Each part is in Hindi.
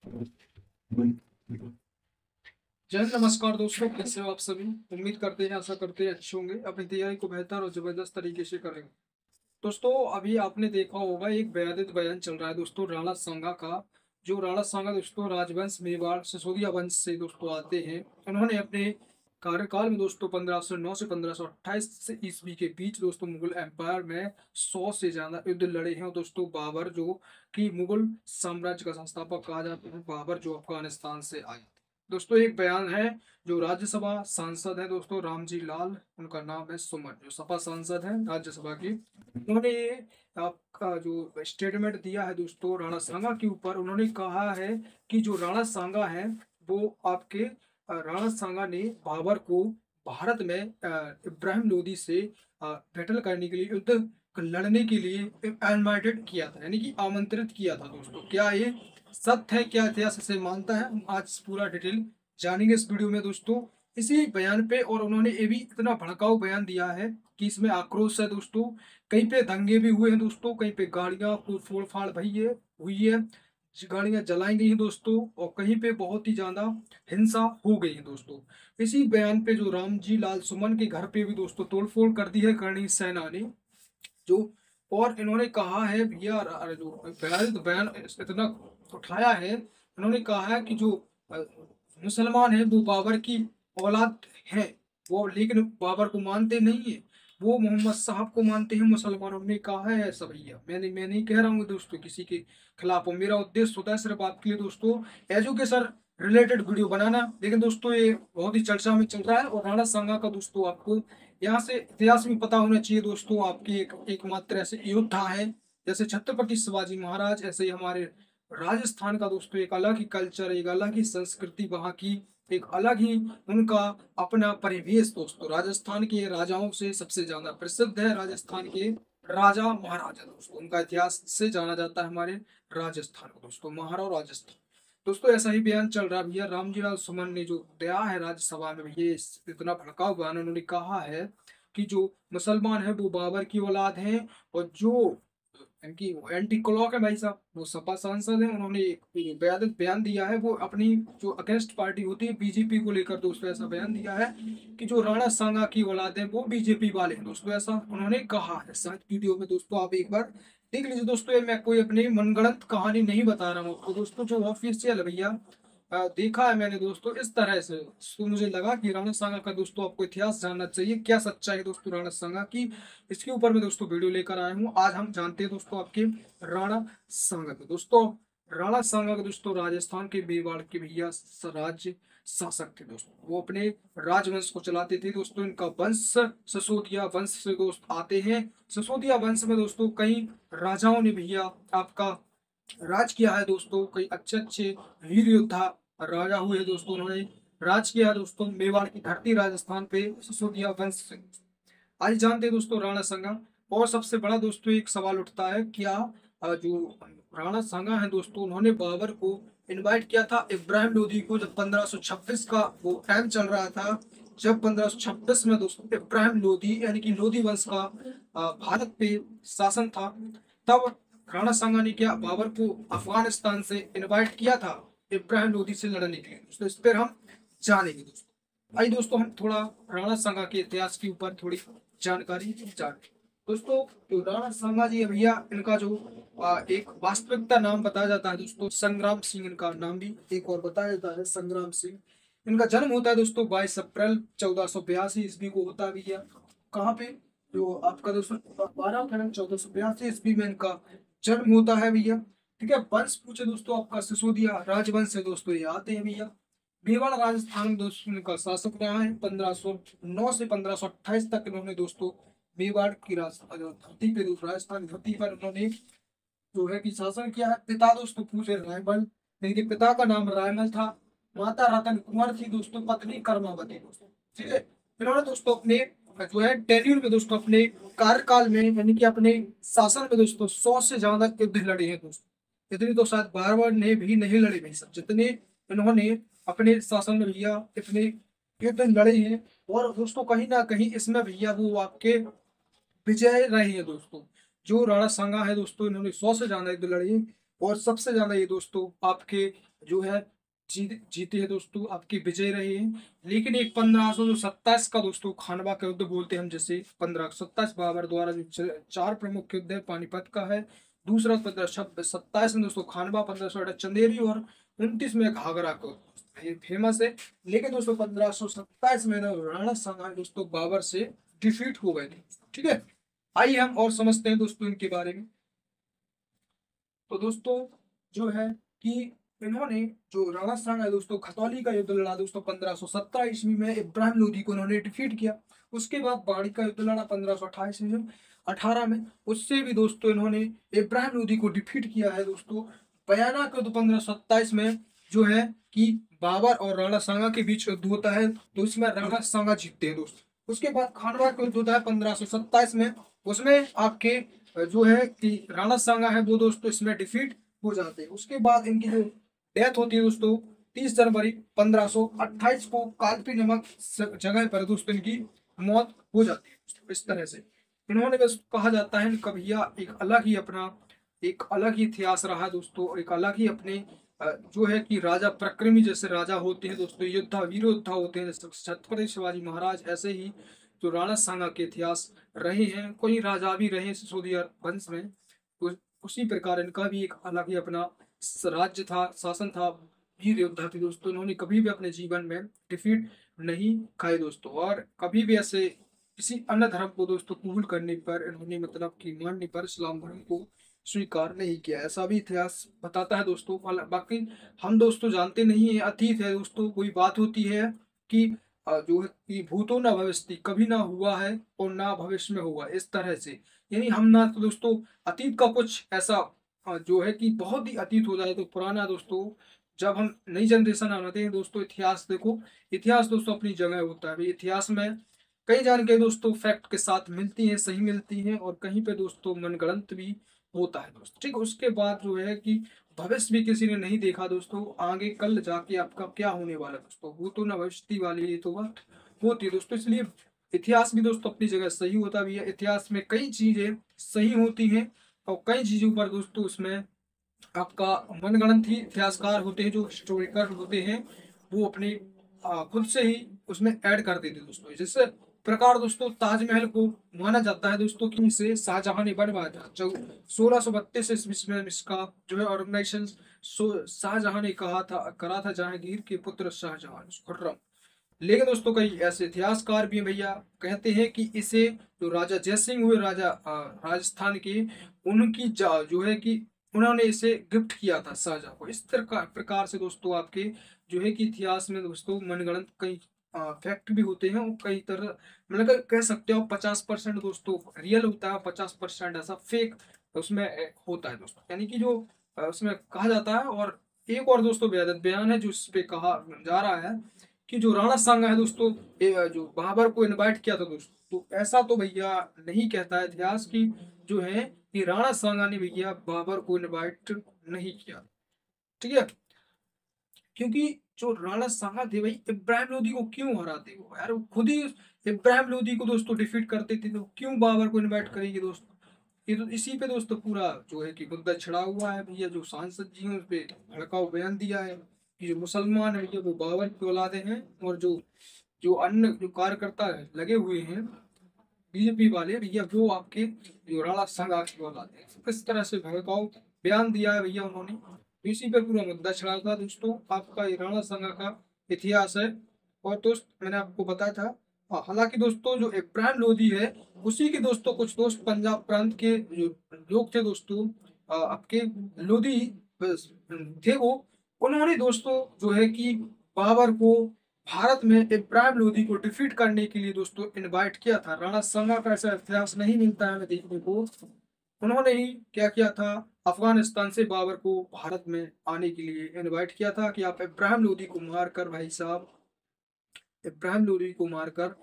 जय हिंद, नमस्कार दोस्तों। कैसे हो आप सभी? उम्मीद करते हैं, आशा करते हैं अच्छे होंगे, अपनी तैयारी को बेहतर और जबरदस्त तरीके से करेंगे। दोस्तों, अभी आपने देखा होगा एक बयादित बयान चल रहा है दोस्तों राणा सांगा का। जो राणा सांगा दोस्तों राजवंश मेवाड़ सिसोदिया वंश से दोस्तों आते हैं। उन्होंने अपने कार्यकाल में दोस्तों 1509 से 1528 ईस्वी के बीच दोस्तों मुगल एम्पायर में 100 से ज्यादा युद्ध लड़े हैं। और दोस्तों बाबर जो कि मुगल साम्राज्य का संस्थापक कहा जाता है, बाबर जो अफगानिस्तान से आए थे। दोस्तों एक बयान है, जो राज्यसभा सांसद है दोस्तों रामजी लाल, उनका नाम है सुमन, जो सपा सांसद है राज्यसभा की। उन्होंने आपका जो स्टेटमेंट दिया है दोस्तों राणा सांगा के ऊपर, उन्होंने कहा है कि जो राणा सांगा है वो आपके राणा सांगा ने बाबर को भारत में इब्राहिम लोदी से बैटल करने के लिए, युद्ध लड़ने के लिए इनवाइटेड किया था, यानी कि आमंत्रित किया था। दोस्तों क्या ये सत्य है, क्या इतिहास इसे मानता है, हम आज पूरा डिटेल जानेंगे इस वीडियो में दोस्तों इसी बयान पे। और उन्होंने ये भी इतना भड़काऊ बयान दिया है कि इसमें आक्रोश है दोस्तों। कहीं पे दंगे भी हुए हैं दोस्तों, कहीं पे गाड़ियां को फोड़ फाड़ हुई है, गाड़ियां जलाई गई हैं दोस्तों, और कहीं पे बहुत ही ज्यादा हिंसा हो गई है दोस्तों। इसी बयान पे जो रामजी लाल सुमन के घर पे भी दोस्तों तोड़फोड़ कर दी है करणी सेना ने। जो और इन्होंने कहा है भैया, जो बयान इतना उठाया है, इन्होंने कहा है कि जो अ, मुसलमान है वो बाबर की औलाद है, वो लेकिन बाबर को मानते नहीं है, वो मोहम्मद साहब को मानते हैं। मुसलमानों ने कहा है ऐसा भैया, मैं नहीं कह रहा हूँ दोस्तों किसी के खिलाफ, और मेरा उद्देश्य होता है सिर्फ आपके लिए दोस्तों एजुकेशन रिलेटेड वीडियो बनाना। लेकिन दोस्तों ये बहुत ही चर्चा में चल रहा है। और राणा सांगा का दोस्तों आपको यहाँ से इतिहास में पता होना चाहिए दोस्तों, आपके एकमात्र ऐसे योद्धा है जैसे छत्रपति शिवाजी महाराज, ऐसे ही हमारे राजस्थान का दोस्तों एक अलग ही कल्चर, एक अलग ही संस्कृति, वहाँ की एक अलग ही उनका अपना परिवेश दोस्तों। राजस्थान के राजाओं से सबसे ज्यादा प्रसिद्ध है राजस्थान के राजा महाराजा दोस्तों, उनका इतिहास से जाना जाता है हमारे राजस्थान को दोस्तों, महाराव राजस्थान। दोस्तों ऐसा ही बयान चल रहा है भैया, रामजी राव सुमन ने जो दिया है राज्यसभा में भैया, इतना भड़काऊ बयान उन्होंने कहा है कि जो मुसलमान है वो बाबर की औलाद है, और जो इनकी एंटी क्लॉक है भाई साहब वो सपा सांसद है। उन्होंने एक बयान दिया है, वो अपनी जो अगेंस्ट पार्टी होती है बीजेपी को लेकर दोस्तों ऐसा बयान दिया है कि जो राणा सांगा की औलाद है वो बीजेपी वाले हैं दोस्तों, ऐसा उन्होंने कहा है। शायद वीडियो में दोस्तों आप एक बार देख लीजिए दोस्तों, ये मैं कोई अपनी मनगढ़ंत कहानी नहीं बता रहा हूँ आपको दोस्तों, जो ऑफिशियल भैया देखा है मैंने दोस्तों इस तरह से। तो मुझे लगा कि राणा सांगा का दोस्तों आपको इतिहास जानना चाहिए, क्या सच्चाई है दोस्तों राणा सांगा की, इसके ऊपर मैं दोस्तों वीडियो लेकर आया हूँ। आज हम जानते हैं दोस्तों आपके राणा सांगा को दोस्तों। राणा सांगा के दोस्तों राजस्थान के मेवाड़ के भैया राज्य शासक थे दोस्तों, वो अपने राजवंश को चलाते थे दोस्तों। इनका वंश सिसोदिया वंश से दोस्त आते हैं। सिसोदिया वंश में दोस्तों कई राजाओं ने भैया आपका राज किया है दोस्तों, कई अच्छे अच्छे वीर योद्धा राजा हुए हैं दोस्तों, उन्होंने राज किया है दोस्तों मेवाड़ की धरती राजस्थान पे सिसोदिया वंश से। आज जानते हैं दोस्तों राणा सांगा। और सबसे बड़ा दोस्तों एक सवाल उठता है, क्या जो राणा सांगा है दोस्तों, उन्होंने बाबर को इनवाइट किया था इब्राहिम लोदी को, जब 1526 का वो टाइम चल रहा था, जब 1526 में दोस्तों इब्राहिम लोदी यानी कि लोदी वंश का भारत पे शासन था, तब राणा सांगा ने क्या बाबर को अफगानिस्तान से इनवाइट किया था इब्राहिम लोदी से लड़ने के लिए दोस्तों, इस पर हम जानेंगे दोस्तों। आइए दोस्तों हम थोड़ा राणा सांगा के इतिहास के ऊपर थोड़ी जानकारी जाने दोस्तों। जो राणा सांगा जी है भैया, इनका जो एक वास्तविकता नाम बताया जाता है दोस्तों संग्राम सिंह, इनका नाम भी एक और बताया जाता है संग्राम सिंह। इनका जन्म होता है दोस्तों 22 अप्रैल 1482 ईस्वी को होता है भैया। कहाँ पे? जो आपका दोस्तों 12 अप्रैल 1482 ईस्वी में इनका जन्म होता है भैया। ठीक है, वंश पूछे दोस्तों आपका सिसोदिया राजवंश से दोस्तों ये आते हैं भैया। मेवाड़ राजस्थान में दोस्तों इनका शासक रहा है 1509 से 1528 तक। इन्होंने दोस्तों मेवाड़ की धरती पे राजस्थान की धरती पर उन्होंने जो है कि शासन किया है। पिता दोस्तों पूछे रायमल, इनके पिता का नाम रायमल था, माता रतन कुंवर थी दोस्तों, पत्नी कर्मावती दोस्तों। ठीक है, इन्होंने दोस्तों अपने जो है टेन्यूर में दोस्तों अपने कार्यकाल में यानी कि अपने शासन में दोस्तों 100 से ज्यादा युद्ध लड़े हैं दोस्तों। इतनी तो शायद बार ने भी नहीं लड़े भाई सब, जितने इन्होंने अपने शासन में भैया इतने युद्ध लड़े हैं। और दोस्तों कहीं ना कहीं इसमें भैया वो आपके विजय रहे हैं दोस्तों। जो राणा सांगा है दोस्तों, इन्होंने 100 से ज्यादा युद्ध लड़े हैं। और सबसे ज्यादा ये दोस्तों आपके जो है जीते हैं दोस्तों, आपकी विजय रहे हैं। लेकिन एक 1527 का दोस्तों खानवा का युद्ध बोलते हैं हम, जैसे 1527 बाबर द्वारा जो चार प्रमुख युद्ध है, पानीपत का है, दूसरा 1527 में दोस्तों खानवा, 1500 चंदेरी, और 29 में घाघरा को, ये फेमस है। लेकिन दोस्तों 1527 में ना राणा सांगा दोस्तों बाबर से डिफीट हो गए थे। ठीक है, आइए हम और समझते हैं दोस्तों इनके बारे में। तो दोस्तों जो है कि इन्होंने, जो राणा सांगा है दोस्तों, खतौली का युद्ध लड़ा दोस्तों 1517 ईस्वी में, इब्राहिम लोधी को उन्होंने डिफीट किया। उसके बाद बाड़ी का युद्ध लड़ा 1528 ईस्वी में, 18 में, उससे भी दोस्तों इन्होंने इब्राहिम लोधी को डिफीट किया है दोस्तों। बयाना का युद्ध 1527 में जो है कि बाबर और राणा सांगा के बीच युद्ध होता है, तो इसमें राणा सांगा जीतते हैं दोस्तों। उसके बाद खानवा का युद्ध होता है 1527 में, उसमें आपके जो है कि राणा सांगा है वो दोस्तों इसमें डिफीट हो जाते हैं। उसके बाद इनकी जो डेथ होती है दोस्तों 30 जनवरी 1528 को कालपी नामक जगह पर दोस्तों इनकी मौत हो जाती है। इस तरह से इन्होंने, बस कहा जाता है इनका भैया एक अलग ही इतिहास रहा दोस्तों, एक अलग ही अपने जो है कि राजा प्रक्रमी जैसे राजा होते हैं दोस्तों, योद्धा वीर योद्धा होते हैं जैसे छत्रपति शिवाजी महाराज, ऐसे ही जो राणा सांगा के इतिहास रहे हैं, कोई राजा भी रहे सिसोदिया वंश में, तो उसी प्रकार इनका भी एक अलग ही अपना राज्य था, शासन था, वीर योद्धा थे दोस्तों। इन्होंने कभी भी अपने जीवन में डिफीट नहीं खाई दोस्तों, और कभी भी ऐसे किसी अन्य धर्म को दोस्तों कबूल करने पर इन्होंने, मतलब कि मानने पर, इस्लाम धर्म को स्वीकार नहीं किया, ऐसा भी इतिहास बताता है दोस्तों। बाकी हम दोस्तों जानते नहीं है, अतीत है दोस्तों। कोई बात होती है कि जो है कि भूतो न भविष्यति, कभी ना हुआ है और ना भविष्य में होगा, इस तरह से। यानी हम ना तो दोस्तों अतीत का कुछ ऐसा जो है कि बहुत ही अतीत हो जाए तो पुराना दोस्तों, जब हम नई जनरेशन आते हैं दोस्तों, इतिहास देखो, इतिहास दोस्तों अपनी जगह होता है भाई। इतिहास में कई जानकारी दोस्तों फैक्ट के साथ मिलती है, सही मिलती है, और कहीं पे दोस्तों मनगढ़ंत भी होता है दोस्तों। ठीक है, उसके बाद जो है कि भविष्य भी किसी ने नहीं देखा दोस्तों, आगे कल जाके आपका क्या होने वाला है दोस्तों, वो तो ना भविष्य वाली ये तो बात होती है दोस्तों। इसलिए इतिहास भी दोस्तों अपनी जगह सही होता भी है। इतिहास में कई चीजें सही होती हैं, और कई चीजों पर दोस्तों उसमें आपका मनगढ़ंत ही इतिहासकार होते हैं, जो हिस्टोरिकर होते हैं, वो अपने खुद से ही उसमें ऐड कर देते हैं दोस्तों। जैसे प्रकार दोस्तों ताजमहल को माना जाता है दोस्तों कि इसे शाहजहां ने बनवाया था, जो 1632 ईस्वी में इसका जो है ऑर्गेनाइजेशन शाहजहां ने करा था, जहांगीर के पुत्र शाहजहां खुर्रम। लेकिन दोस्तों कई ऐसे इतिहासकार भी हैं भैया, कहते हैं कि इसे जो राजा जयसिंह हुए, राजा राजस्थान के, उनकी जो है कि उन्होंने इसे गिफ्ट किया था शाहजहां को। इस प्रकार से दोस्तों आपके जो है कि इतिहास में दोस्तों मनगढ़ंत कई फैक्ट भी होते हैं, और कई तरह, मतलब कह सकते हो 50% दोस्तों रियल होता है, 50% ऐसा फेक उसमें होता है दोस्तों। यानी कि जो उसमें कहा जाता है। और एक और दोस्तों बयान है जो इस पे कहा जा रहा है कि जो राणा सांगा है दोस्तों, जो बाबर को इनवाइट किया था दोस्तों, तो ऐसा तो भैया नहीं कहता है इतिहास की जो है कि राणा सांगा ने भैया बाबर को इनवाइट नहीं किया। ठीक है, क्योंकि जो राणा सांगा थे भाई, इब्राहिम लोदी को क्यों हराते हो यार, वो खुद ही इब्राहिम लोदी को दोस्तों डिफीट करते थे, तो क्यों बाबर को इनवाइट करेंगे दोस्तों। ये तो इसी पे दोस्तों पूरा जो है कि मुद्दा छिड़ा हुआ है भैया। जो सांसद जी हैं उस पे भड़काऊ बयान दिया है कि जो मुसलमान है भैया वो बाबर की औलादे हैं, और जो जो अन्य जो कार्यकर्ता लगे हुए हैं बीजेपी वाले भैया, वो आपके जो राणा सांगा की औलादे हैं। किस तरह से भड़काऊ बयान दिया है भैया उन्होंने, तो इसी पे पूरा मुद्दा छिड़ा था दोस्तों। आपका ये राणा सांगा का इतिहास है। और दोस्त मैंने आपको बताया था, हालांकि दोस्तों जो इब्राहिम लोदी है, उसी के दोस्तों कुछ दोस्त पंजाब प्रांत के जो लोग थे दोस्तों, आपके लोदी थे वो, उन्होंने दोस्तों जो है कि बाबर को भारत में इब्राहिम लोदी को डिफीट करने के लिए दोस्तों इनवाइट किया था। राणा सांगा का ऐसा इतिहास नहीं मिलता है हमें देखने को। उन्होंने ही क्या किया था, अफगानिस्तान से बाबर को भारत में आने के लिए इनवाइट किया था कि आप इब्राहिम लोदी को मारकर भाई साहब, इब्राहिम लोदी को मारकर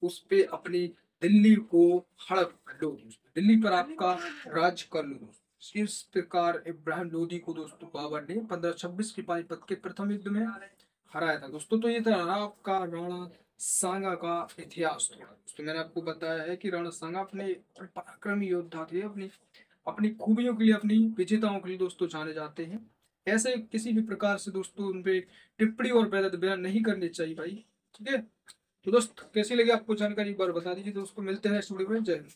उस पे अपनी दिल्ली को हड़प लो, दिल्ली पर आपका राज कर लो। इस प्रकार इब्राहिम लोदी को दोस्तों बाबर ने 1526 के पानीपत के प्रथम युद्ध में हराया था दोस्तों। तो ये था आपका राणा सांगा का इतिहास। थोड़ा दोस्तों मैंने आपको बताया है कि राणा सांगा अपने पराक्रमी योद्धा थे, अपनी अपनी खूबियों के लिए, अपनी विजेताओं के लिए दोस्तों जाने जाते हैं। ऐसे किसी भी प्रकार से दोस्तों उन पे टिप्पणी और बेअदब बयान नहीं करनी चाहिए भाई। ठीक है, तो दोस्त कैसी लगी आपको जानकारी, एक बार बता दीजिए दोस्तों। मिलते हैं स्टूडियो में, जय हिंद।